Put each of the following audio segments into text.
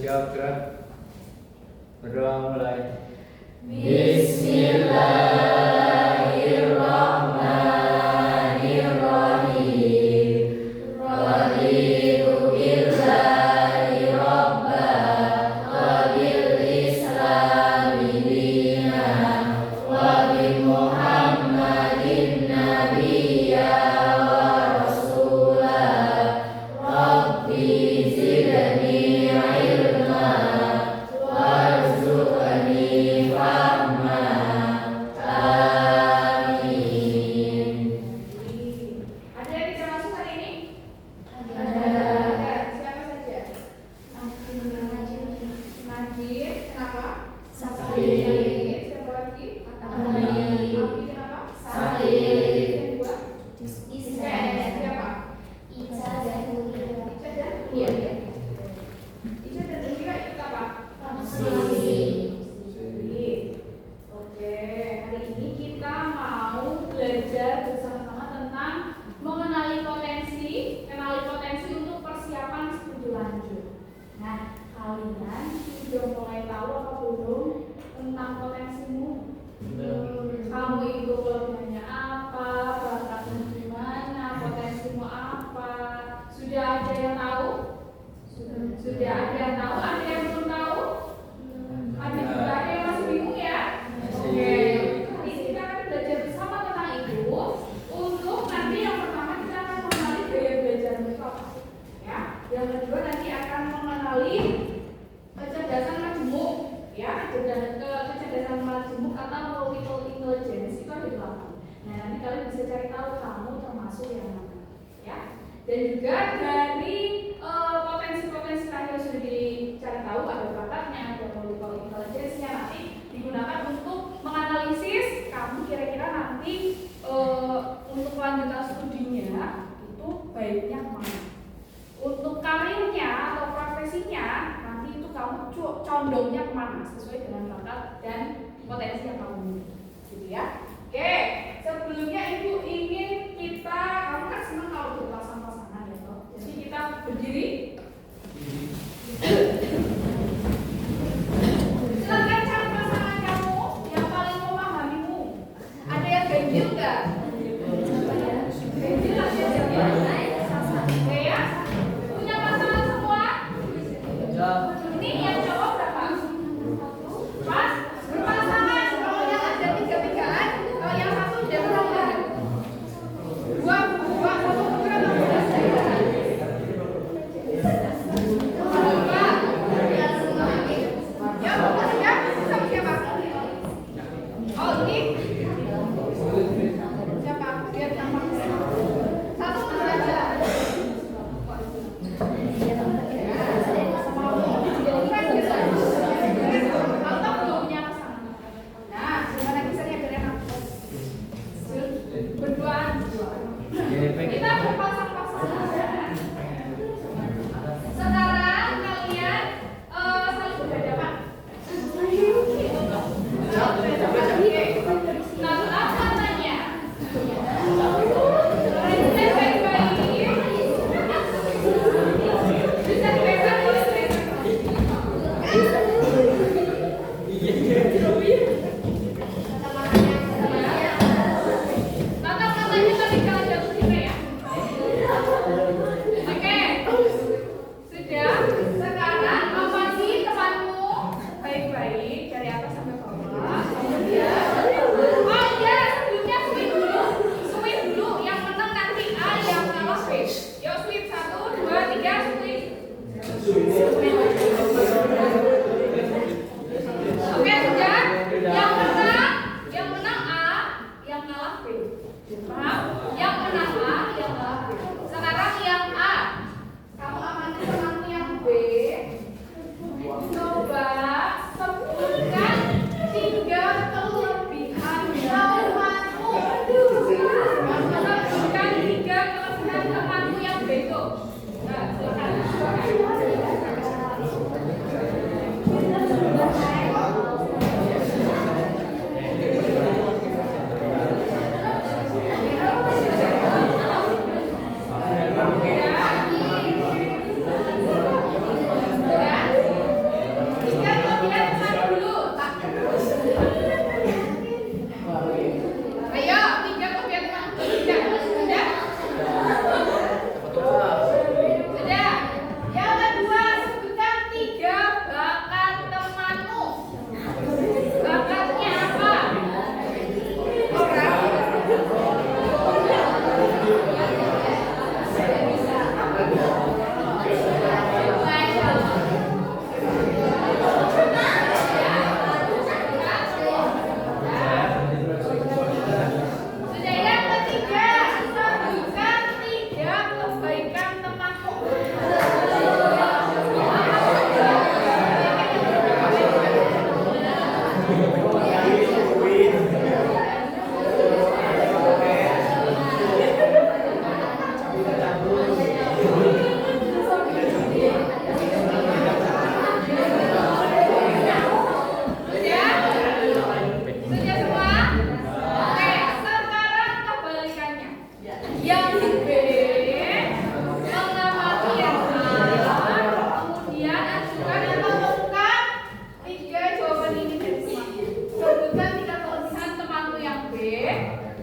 Siap gerak. Berdoa mulai. Bismillahirrahmanirrahim. Raditu billahi robba wa bil islami dinan wa bi Muhammadin nabiyya wa rasulah. Rabbi zidni ilma warzuqni fahma. Amin. Ada yang bisa masuk hari ini? Ada. Siapa saja? Najib. Kenapa? Sakit. Siapa lagi? Abi. Abi kenapa? Sakit. Yang dua? Siapa? Ica dan Iya. Ica dan Dira ikut apa? Oke, hari ini kita mau belajar bersama-sama tentang mengenali potensi untuk persiapan studi lanjut. Nah, kalian sudah mulai tahu apa belum tentang potensimu? Kamu itu kelebihannya apa, bakatmu gimana, potensimu apa? Sudah ada yang tahu? Sudah ada yang tahu? Ada yang belum tahu? Ada juga ada yang masih bingung ya? Oke, hari ini kita akan belajar bersama tentang itu. Untuk nanti yang pertama kita akan mengenali gaya belajar itu apa, ya. Yang kedua nanti akan mengenali kecerdasan majemuk, ya. Kecerdasan majemuk atau multiple intelligence itu ada 8. Nah, nanti kalian bisa cari tahu kamu termasuk yang mana, ya. Dan juga dari potensi-potensi tadi yang sudah dicari tahu, ada bakatnya, ada multiple intelligence-nya, nanti digunakan untuk menganalisis kamu kira-kira nanti untuk kelanjutan studinya itu baiknya kemana. Untuk karirnya atau profesinya nanti itu kamu condongnya kemana sesuai dengan bakat dan potensi yang kamu miliki, gitu ya. Oke, sebelumnya ibu ingin kamu kan senang kalau berpasang-pasangan ya toh. Jadi kita berdiri. Silakan cari pasangan kamu yang paling memahamimu. Ada yang ganjil nggak? Ganjil ada yang oke ya? Punya pasangan semua? Ini yang cowok berapa? Pas? Berpasangan. Kalau yang ada 3-3an, kalau yang satu udah berapa? 2, 1 berapa?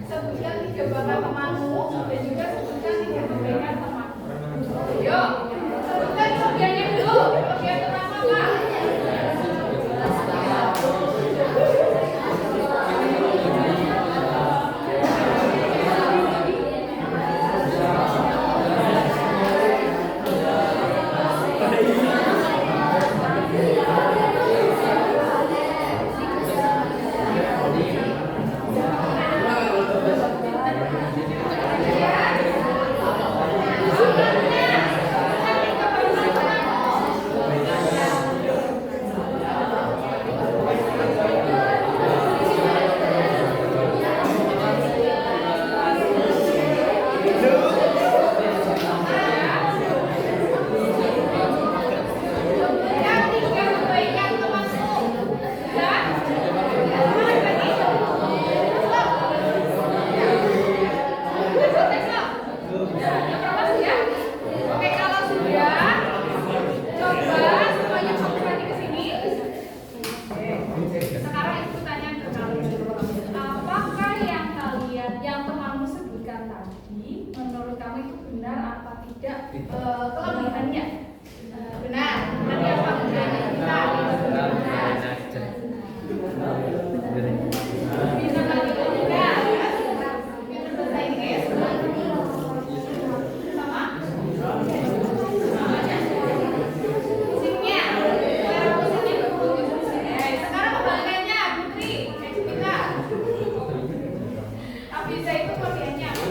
sebutkan 3 bakat temanmu dan juga sebutkan 3 kebaikan temanmu. Yuk, sebutkan kelebihannya dulu. Kelebihan pertama apa? Menurut kamu itu benar apa tidak kelebihannya? Benar. Nanti apa kelebihannya? Bisa lagi tidak? Bisa bahasa Inggris? Sama? Musiknya? Sekarang kebalikannya, Putri, kita. Bisa itu kelebihannya apa?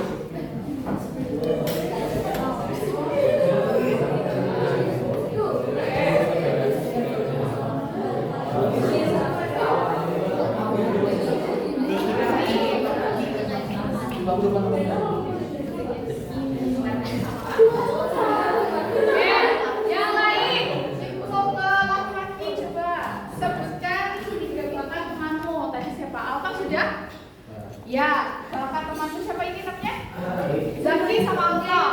Yang lain, kok ke laki-laki coba sebutkan 3 bakat temanmu. Tadi siapa? Alta sudah? Ya, bakat temanmu siapa ini namanya? Zaki sama Alta.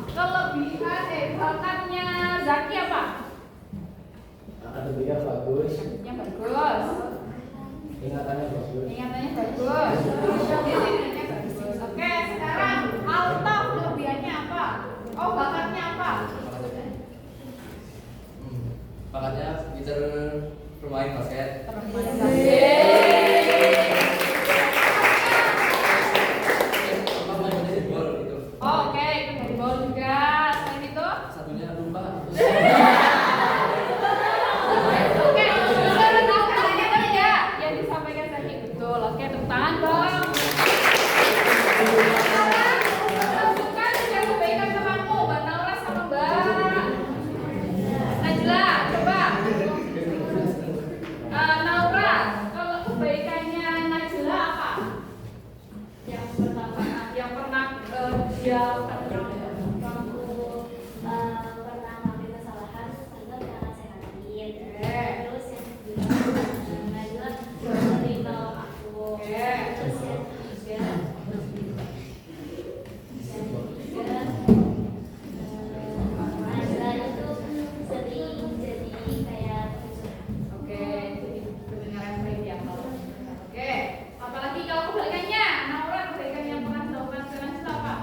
Kelebihan bakatnya Zaki apa? Akademiknya bagus. Yang bagus. Ingatannya bagus. Ingatannya bagus. Disiplinnya bagus. Oke, sekarang Alta kelebihannya apa? Oh, bakatnya apa? Bakatnya pinter bermain basket. Oke, handball juga. Selain itu? Satunya lupa. Oke, menurut kamu kalian tidak yang disampaikan tadi betul. Oke, tepuk tangan dong. Sebutkan 3 kebaikan temanmu, Mbak Naura sama Mbak Najla. Coba. Naura, kalau kebaikannya Najla apa? Yang pertama, Yang pernah dia lakukan. aku pernah melakukan kesalahan itu karena saya ngatain. Terus yang kedua Najwa sering nolong aku. Terus yang ketiga Najwa itu sering jadi kayak Oke, jadi kedengaran baik ya kalau. Oke, apalagi kalau kebalikannya, Naura kebaikan yang pernah dilakukan ke Najla apa?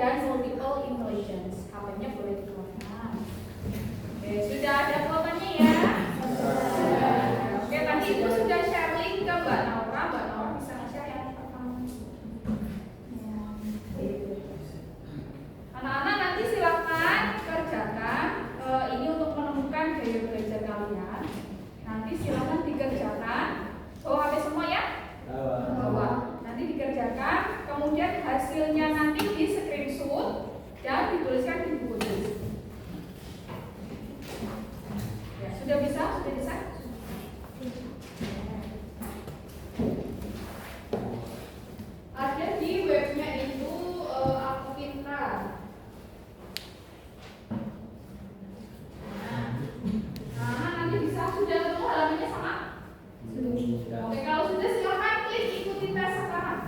dan multiple intelligence. HP-nya boleh dikeluarkan. Oke, sudah ada fotonya ya. Oke, tadi Ibu sudah share link ke Mbak Naura. Mbak Naura bisa nge-share yang pertama. Ya, gitu. Anak-anak nanti silakan kerjakan ini untuk menemukan gaya belajar kalian. Nanti silakan dikerjakan. Bawa HP semua ya? Bawa. Nanti dikerjakan. Kemudian hasilnya nanti di screenshot dan dituliskan di buku tulis. Ya, sudah bisa? Sudah bisa? Ada di webnya itu Aku Pintar. Nah, nanti bisa sudah ketemu halamannya sama? Sudah. Oke, kalau sudah silakan klik ikuti tes sekarang.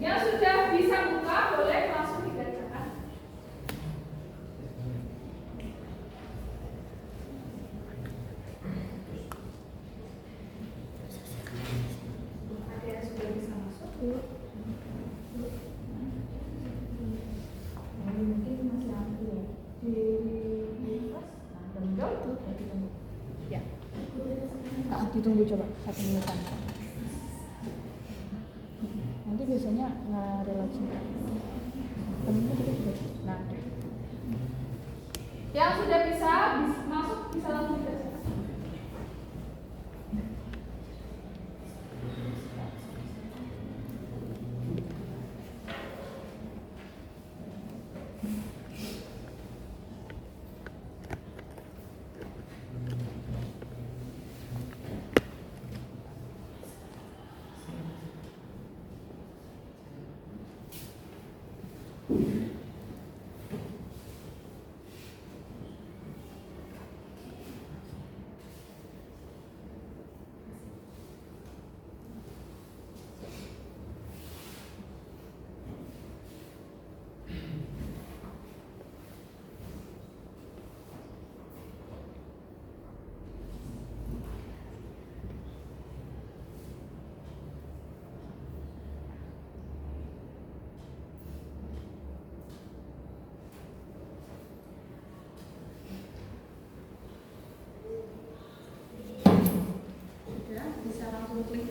Yang sudah bisa buka boleh langsung dikerjakan. Ada yang sudah bisa masuk? Mungkin masih ambil ya di kelas. Ya. Ditunggu coba 1 menitan. Nanti biasanya nggak relasi. Nah, Yang sudah bisa masuk bisa langsung dikerjakan. Bisa langsung klik.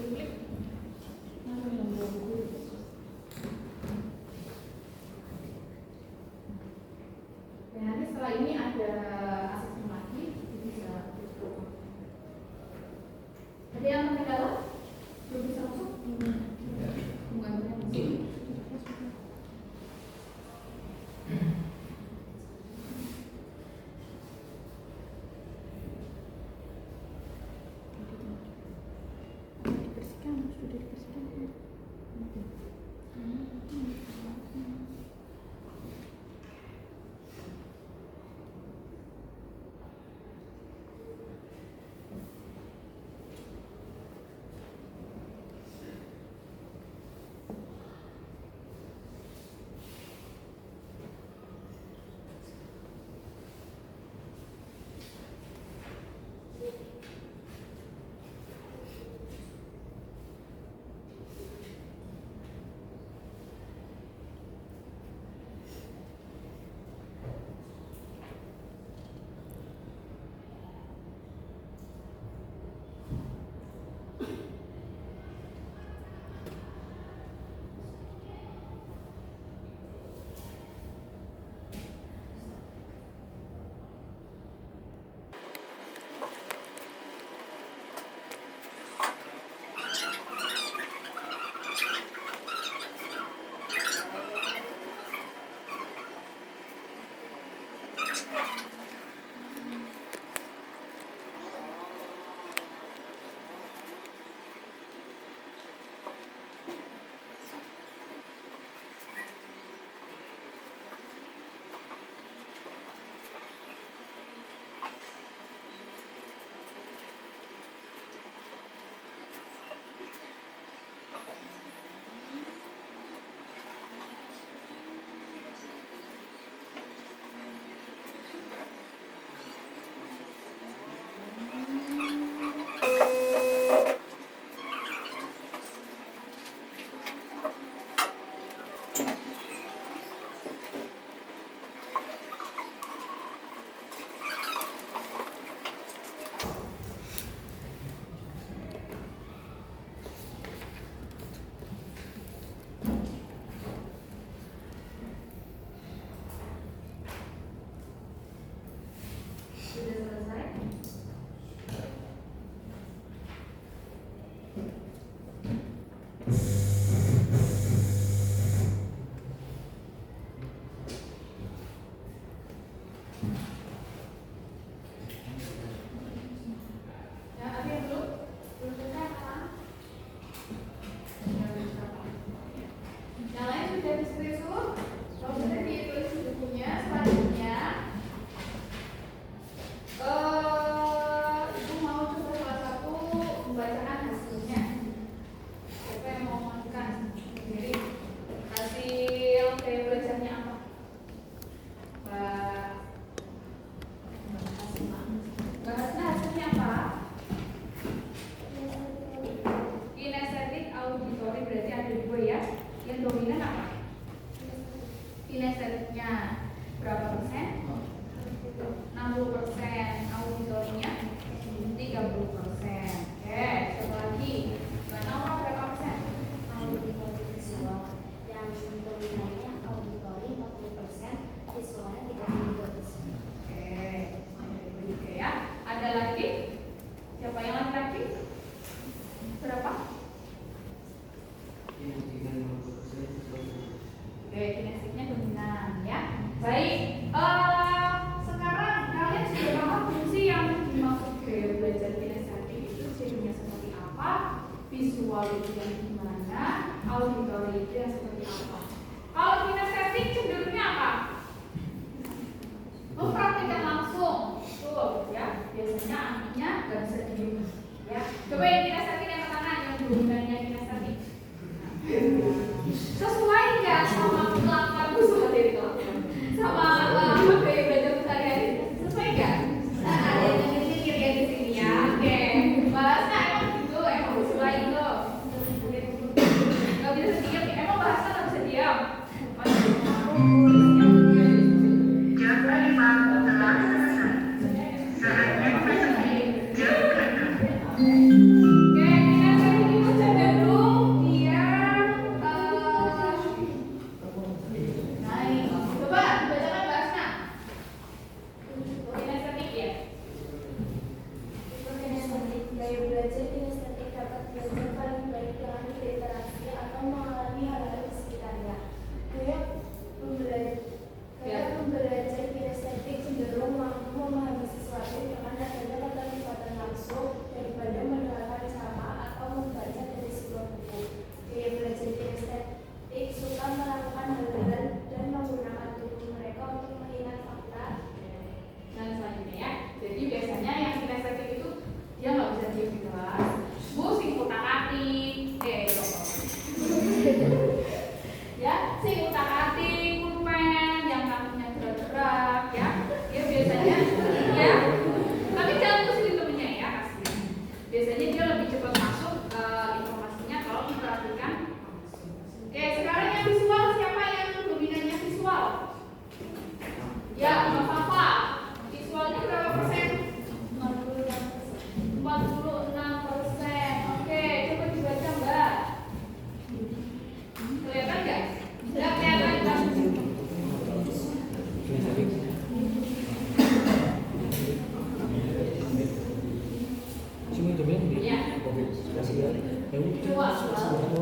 Dan nanti setelah ini ada asesmen lagi, bisa. Ada yang ketinggalan? Belum bisa masuk? Bukan benar. sudah dibersihkan. Oke, kinestetiknya dominan ya. Baik, sekarang kalian sudah paham fungsi yang dimaksud gaya belajar kinestetik itu cirinya seperti apa, visual itu yang gimana, auditory itu yang seperti apa. Kalau kinestetik cenderungnya apa? Mempraktikkan langsung, betul ya. Biasanya anaknya nggak bisa diem ya. Coba yang kinestetik yang kanan, yang dominannya kinestetik. Sesuai nggak sama kelakuanku seperti itu? Sama apa gaya belajar sehari-hari? Sesuai nggak? Nah, ada yang mikir ya di sini ya. Oke, bahasa emang gitu, emang sesuai itu. Nggak bisa diam, emang bahasa nggak bisa diam. Jam 5 telah selesai. Saatnya memasuki jam ke-6. Oke, kinestetik itu cenderung dia naik. Coba bacakan bahasa. Kinestetik ya. Kinestetik, gaya belajar kinestetik dapat belajar paling baik dengan berinteraksi atau mengalami hal-hal di sekitarnya. Gaya pembelajar kinestetik cenderung mampu memahami sesuatu dengan adanya keterlibatan langsung daripada mendengarkan sama atau membaca dari sebuah buku. Gaya belajar kinestetik suka melakukan hal-hal dan menggunakan tubuh mereka untuk mengingat fakta. Dan selanjutnya ya. Jadi biasanya yang kinestetik itu dia nggak bisa diem di kelas. Sing utak-atik, ya, sing utak-atik, pulpen, yang kakinya gerak-gerak, ya. Dia biasanya ya. Tapi jangan musuhin temennya ya, kasih. Biasanya dia lebih cepat masuk informasinya kalau diperhatikan. Oke, sekarang yang visual, siapa yang dominannya visual? Ya, Mbak Fafa. Visualnya berapa persen? 46%. Oke, coba dibaca Mbak. Kelihatan nggak? Nggak kelihatan kan? Ya. Coba.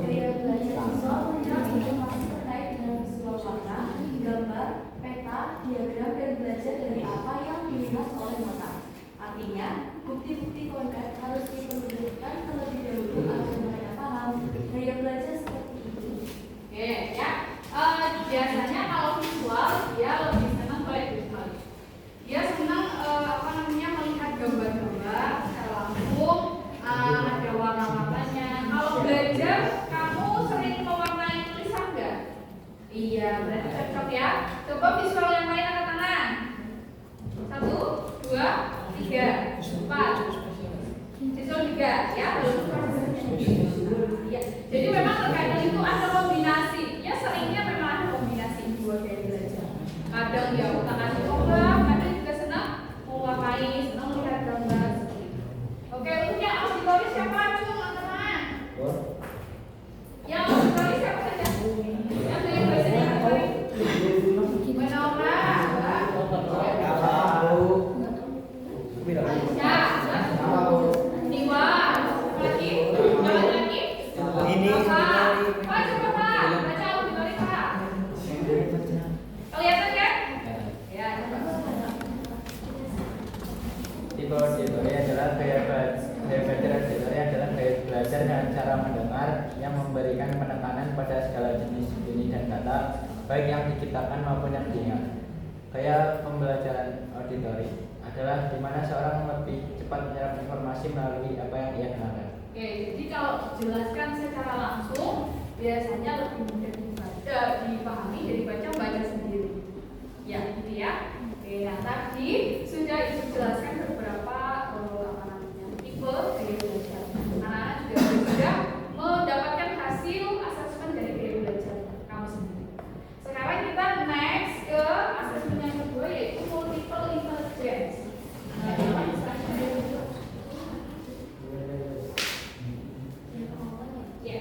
Gaya belajar visual menyerap informasi terkait dengan visual warna, gambar, peta, diagram, dan belajar dari apa yang dilihat oleh mata. Artinya, bukti-bukti konkret harus diperlihatkan terlebih dahulu agar mereka paham. Gaya belajar seperti ini. Oke, ya. Biasanya kalau visual dia lebih senang oleh visual. Dia senang melihat gambar-gambar secara langsung, ada warna-warnanya. Kalau belajar, kamu sering mewarnai tulisan nggak? Iya, berarti cocok ya. Coba visual yang lain angkat tangan. 1, 2, 3, 4. Visual 3, ya. Ya. Jadi memang terkadang itu ada kombinasi. Ya seringnya memang ada kombinasi dua gaya belajar. Kadang ya utak-atik program, kadang juga senang mewarnai, senang melihat gambar. Oke, untuk yang auditory siapa? Cung, angkat tangan. Yang auditory siapa saja? Yang gaya belajarnya auditory? Menora, ya, Niwa, lagi, lagi. Ini Pak, coba Pak, baca auditory Pak. Kelihatan kan? Ya, coba. tipe auditory adalah gaya belajar auditory adalah gaya belajar dengan cara mendengar yang memberikan penekanan pada segala jenis bunyi dan kata, baik yang diciptakan maupun yang diingat. Gaya pembelajaran auditory adalah di mana seorang lebih cepat menyerap informasi melalui apa yang ia dengarkan. Oke, jadi kalau dijelaskan secara langsung biasanya lebih mudah dipahami daripada baca sendiri. Ya, gitu ya. Oke, nah tadi sudah Ibu jelaskan beberapa tipe gaya belajar. Anak-anak juga sudah mendapatkan hasil asesmen dari gaya belajar kamu sendiri. Sekarang kita next ke asesmen yang kedua yaitu multiple intelligence. Nah, ya.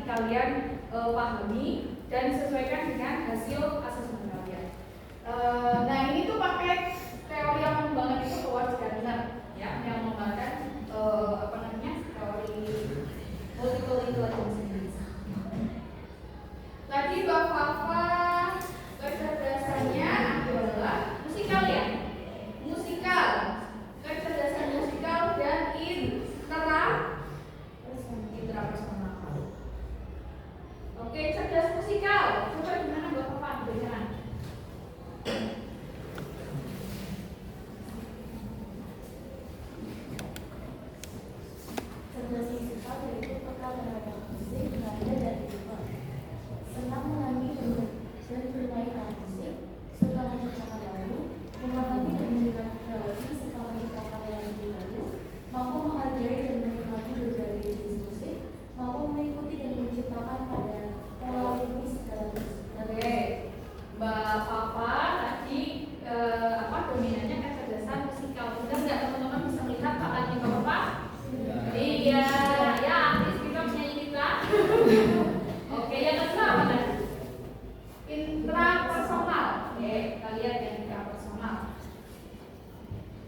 kalian pahami dan disesuaikan dengan hasil asesmen kalian. Nah ini tuh pakai teori yang mengembangkan itu towards Gardner, ya, yang mengembangkan teori multiple intelligence. Tadi Bapak kecerdasannya adalah musikal ya, musikal, kecerdasan musikal dan intrapersonal. Oke, cerdas musikal. Coba gimana Bapak berikan? Cerdas musikal yaitu peka terhadap musik, nada, dan ritme. Senang menyanyi dan bermain alat musik, suka menciptakan lagu, memahami dan mendengar melodi serta menciptakan yang lebih baru, mampu menghargai dan menikmati berbagai jenis musik, mampu mengikuti dan menciptakan pada pola ritmis segala musik. Oke, Mbak Papa tadi dominannya kecerdasan musikal. Sudah nggak teman-teman bisa melihat pakainya Mbak Papa? Iya, ya artis kita penyanyi kita. Oke, yang kedua apa tadi? Intrapersonal. Oke, kita lihat yang intrapersonal.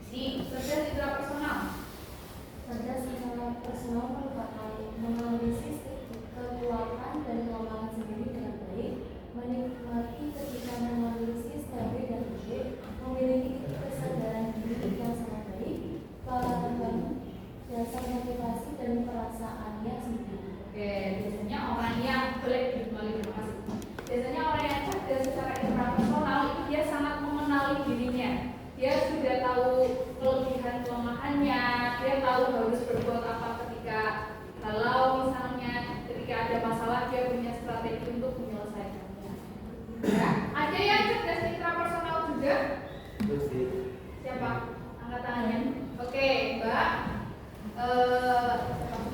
Nih, cerdas intrapersonal. Cerdas intrapersonal merupakan menganalisis kekuatan dan kelemahan sendiri dengan baik, menikmati ketika menganalisis teori dan ide, memiliki kesadaran diri yang sangat baik, pengalaman dasar motivasi dan perasaannya sendiri. Oke, biasanya orang yang boleh kembali terima kasih. Biasanya orang yang cerdas secara intrapersonal itu dia sangat mengenali dirinya. Dia sudah tahu kelebihan kelemahannya, dia tahu harus berbuat apa kalau misalnya ketika ada masalah dia punya strategi untuk menyelesaikannya. Ya, ada yang cerdas intrapersonal juga? Siapa? Angkat tangannya. Oke, Mbak.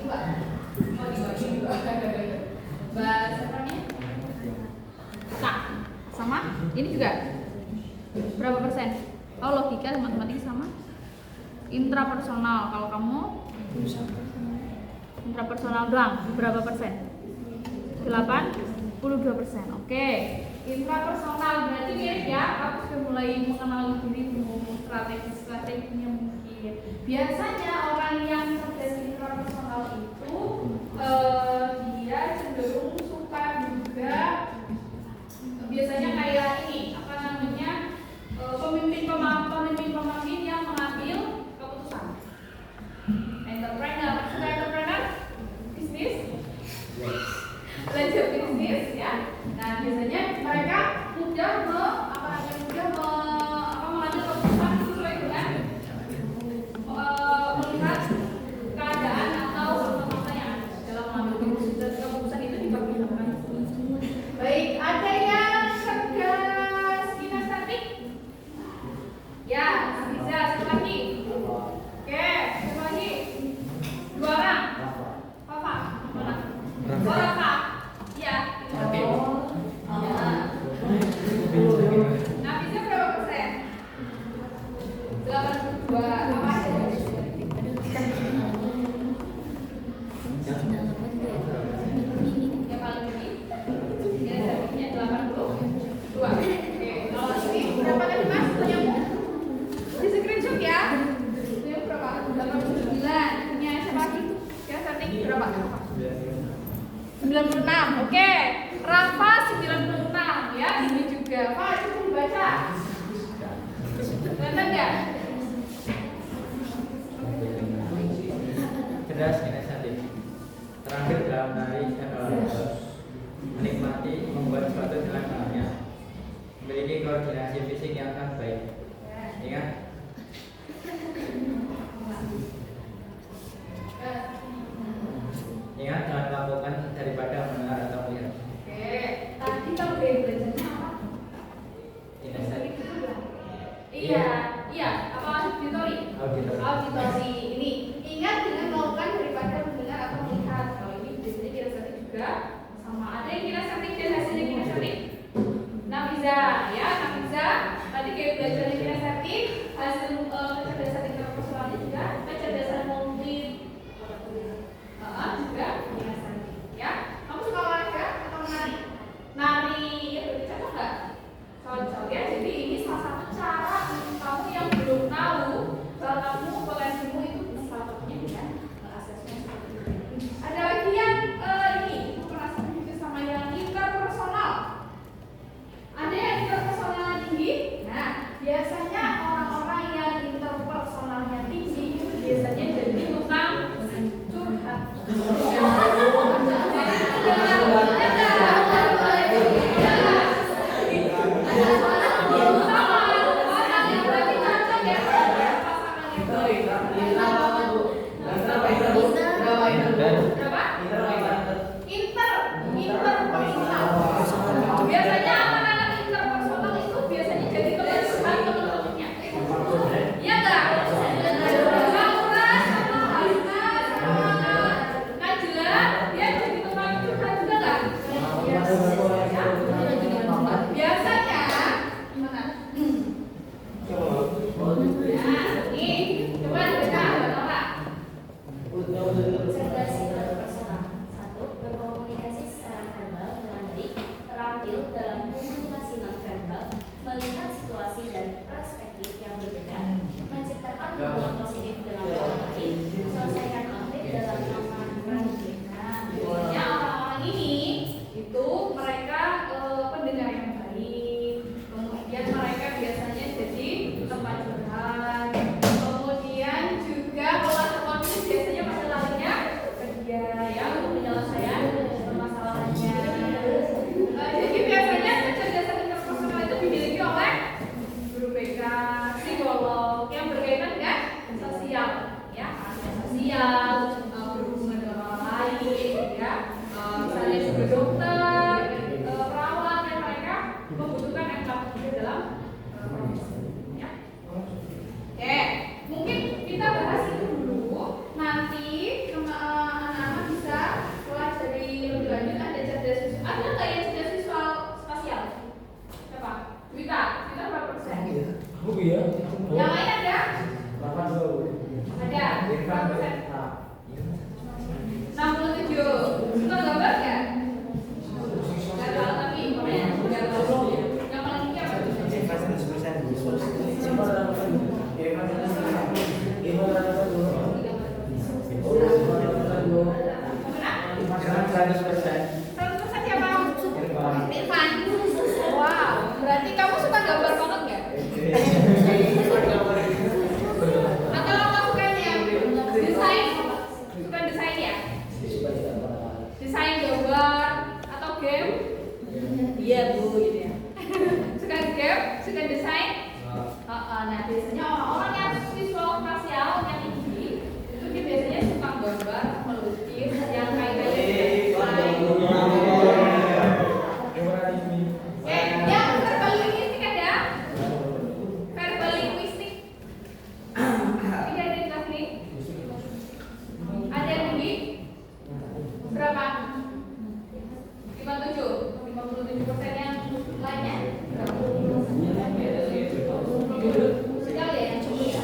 Mbak. Oh, dibagi Mbak. Mbak siapa nih? Kak. Sama? Ini juga? Berapa persen? Oh, logika matematika sama? Intrapersonal. Kalau kamu? Intrapersonal doang. Berapa persen? 82%. Oke. Intrapersonal berarti mirip ya. Aku sudah mulai mengenali dirimu, strategi-strateginya mungkin. Biasanya orang yang cerdas intrapersonal itu dia cenderung suka juga biasanya kayak ini pemimpin yang mengambil keputusan. Entrepreneur, suka entrepreneur, bisnis, belajar bisnis ya. Nah biasanya mereka mudah mengambil keputusan sesuai dengan melihat keadaan atau fakta yang ada dalam mengambil keputusan itu dipergunakan. Baik, ada yang cerdas kinestetik? Ya, bisa satu lagi. Oke, satu lagi. 2 orang. Papa, mana? Oh, Rafa. Iya. Nah, bisa berapa persen? 82. Apa aja? Yang paling tinggi? Kinestetiknya 82. Oke, kalau ini berapa tadi Mas? Punyamu? Di screenshot ya. Ini berapa? 89. Punya siapa lagi? Yang statik berapa? 96. Oke. Rafa 96 ya. Ini juga. Pak, coba dibaca. Kelihatan enggak? Cerdas kinestetik. Terakhir dalam menikmati membuat sesuatu dengan tangannya. Memiliki koordinasi fisik yang sangat baik. Ingat? Ingat, jangan melakukan daripada mendengar atau melihat. Oke. Tadi kamu belajarnya apa? Kinestetik. Iya. Apa auditori? Auditori. Ini ingat dengan melakukan daripada mendengar atau melihat. Kalau ini biasanya kinestetik juga sama. Ada yang kinestetik dan hasilnya kinestetik. Nafiza, ya Nafiza. Tadi kayak Cerdas interpersonal. 1. Berkomunikasi secara verbal dengan baik, terampil dalam komunikasi non-verbal, melihat situasi dari perspektif yang berbeda, menciptakan hubungan positif dengan orang lain, selesaikan konflik dalam aman dan Nah, biasanya orang-orang ini itu mereka pendengar yang baik, kemudian mereka biasanya jadi tempat curhat, kemudian juga kalau ada konflik biasanya pada larinya ke dia ya untuk penyelesaian permasalahannya. Jadi biasanya kecerdasan interpersonal itu dimiliki oleh guru BK, psikolog yang berkaitan dengan sosial, ya, sosial, berhubungan dengan orang lain, ya, misalnya juga dokter, perawat, yang mereka membutuhkan empati dalam profesi, ya. Oke, mungkin kita bahas itu dulu. Nanti anak-anak bisa pelajari lebih lanjut. Ada cerdas visual, ada nggak yang cerdas visual spasial? Siapa? Wita berapa persen? Aku ya. Yang lain ada? Ada. Irfan Berapa persen? 67. 67. Suka gambar nggak? Nggak tahu tapi nggak tahu. Yang paling tinggi apa? Irfan 100%. 100% siapa? Irfan. Irfan. Wow, berarti kamu suka gambar banget nggak? Atau kamu sukanya desain? Suka desain ya? Desain gambar atau game? Iya bu, gitu ya. Suka game, suka desain. Nah biasanya orang-orang yang visual spasial yang tinggi itu dia biasanya suka gambar, melukis, yang kayak yang verbal linguistik ada? Verbal linguistik tidak ada di kelas ini? Ada yang tinggi? Berapa? 57% yang lainnya? Sekali ya yang tinggi.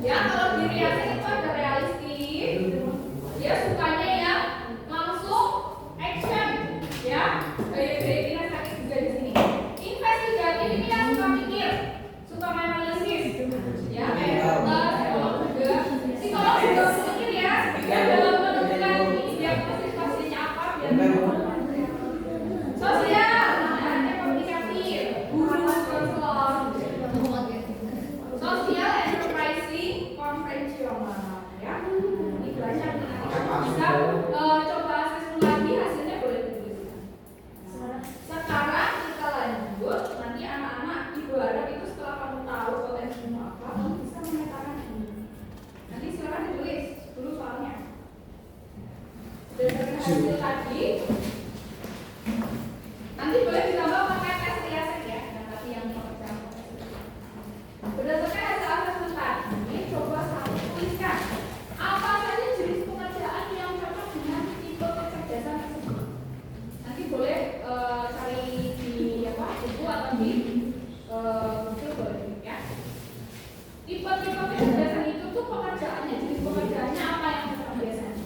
Ya, kalau di Riasan itu ada realistis. Dia sukanya yang langsung action, ya. Gaya-gaya kinestetik juga di sini. Investigatif ini yang suka mikir, suka analisis, ya. Psikolog juga, psikolog juga mikir ya. Ya dalam menentukan ini diagnosis pasiennya apa biar sosial, ada komunikatif, konselor, sosial enterprising, konvensional, ya. Ini belajar bisa coba assessment lagi, hasilnya boleh dituliskan. Sekarang kita lanjut, nanti anak-anak ibu harap itu setelah kamu tahu potensimu apa, kamu bisa memetakan ini. Nanti silakan ditulis dulu soalnya. Berdasarkan hasil tadi, nanti boleh ditambah pakai tes riasan ya, yang tadi yang pekerjaan. Berdasarkan hasil assessment tadi, coba kamu tuliskan apa saja jenis pekerjaan yang cocok dengan tipe kecerdasan tersebut. Nanti boleh cari di buku atau di Google boleh ya. Tipe-tipe kecerdasan itu tuh pekerjaannya, jenis pekerjaannya apa yang cocok biasanya.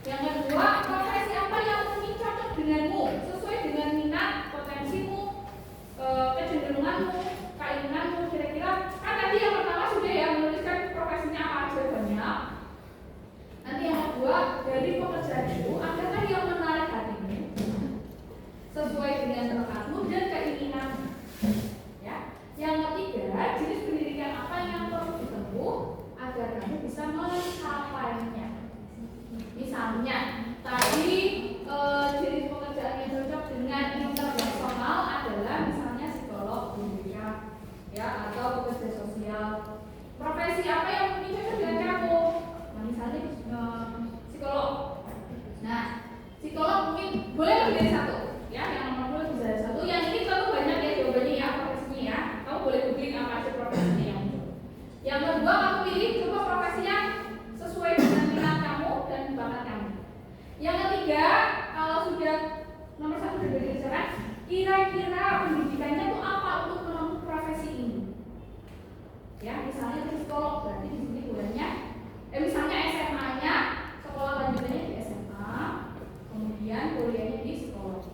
Yang kedua, profesi apa yang mungkin cocok denganmu, sesuai dengan minat, potensimu, kecenderunganmu, keinginanmu, kira-kira. Kan tadi yang pertama sudah ya menuliskan profesinya apa aja banyak. Nanti yang kedua, dari pekerjaan itu adakah yang menarik hatimu, sesuai dengan bakatmu dan keinginanmu. Ya. Yang ketiga, jenis pendidikan apa yang perlu ditempuh agar kamu bisa mencapainya. Misalnya, tadi jenis pekerjaan yang cocok dengan interpersonal adalah misalnya psikolog, pendidikan, ya, atau pekerja sosial. Profesi apa yang mungkin cocok dengan kamu? Nah, misalnya psikolog. Nah, psikolog mungkin boleh lebih dari satu, ya, yang nomor boleh lebih dari satu. Yang ini tentu banyak ya jawabannya ya profesinya ya. Kamu boleh googling apa aja profesinya yang muncul. Yang kedua, kamu pilih coba profesi yang sesuai dengan minat kamu dan bakat kamu. Yang ketiga, kalau sudah nomor satu sudah dijelaskan, kira-kira pendidikannya itu apa untuk menempuh profesi ini? Ya, misalnya psikolog berarti di sini kuliahnya, misalnya SMA-nya, sekolah lanjutannya di SMA, kemudian kuliahnya di psikolog.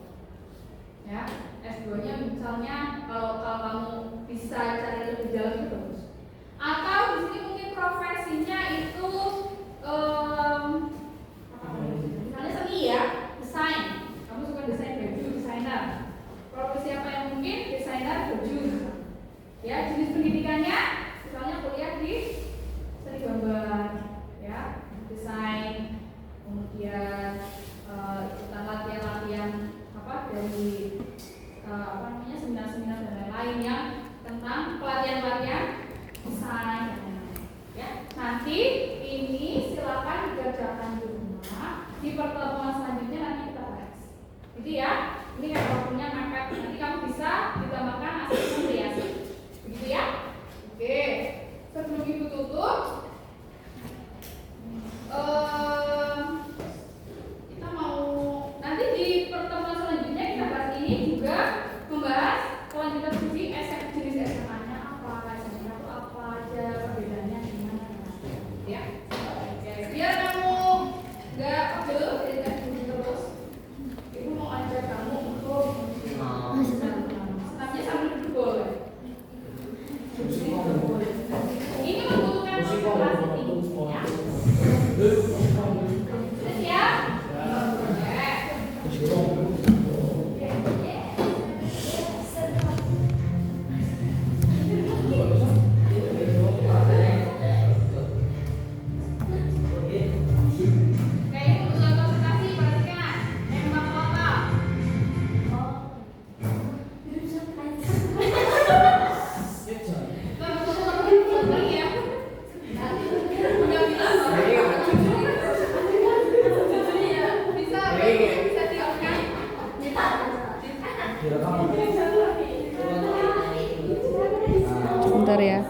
Ya, S2-nya misalnya kalau kamu bisa cari lebih jauh itu bagus. Atau di sini mungkin profesinya itu misalnya seni ya, desain. Kamu suka desain baju, desainer. Profesi apa yang mungkin? Desainer baju. Ya, jenis pendidikannya misalnya kuliah di seni gambar, ya, desain, kemudian ikutan latihan-latihan dari seminar-seminar dan lain-lain yang tentang pelatihan-pelatihan desain dan lain-lain. Ya, nanti ini silakan dikerjakan di rumah. Di pertemuan selanjutnya nanti kita bahas. Gitu ya. Ini kan waktunya mepet. Nanti kamu bisa ditambahkan asesmen riasan. Begitu ya. Oke. Sebelum ibu tutup, kita mau nanti di pertemuan selanjutnya kita bahas ini juga membahas kelanjutan studi jenis SMA-nya apa, SMA itu apa aja, perbedaannya gimana, ya. Oke, biar kamu nggak pegel, jadi nggak terus. Ibu mau ajak kamu untuk senamnya sambil duduk boleh. Ini membutuhkan konsentrasi tinggi, ya. Sudah siap? Sebentar ya.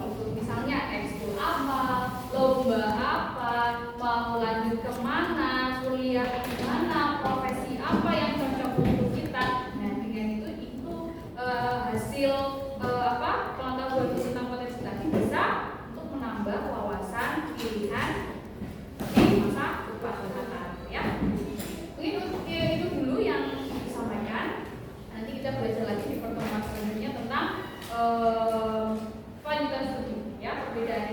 mau ikut misalnya ekskul apa, lomba apa, mau lanjut kemana, kuliah kemana, profesi apa yang cocok untuk kita. Nah dengan itu hasil pengetahuan tentang potensi tadi bisa untuk menambah wawasan pilihan di masa depan ya. Mungkin itu dulu yang disampaikan. Nanti kita belajar lagi di pertemuan selanjutnya tentang kelanjutan studi ya, perbedaan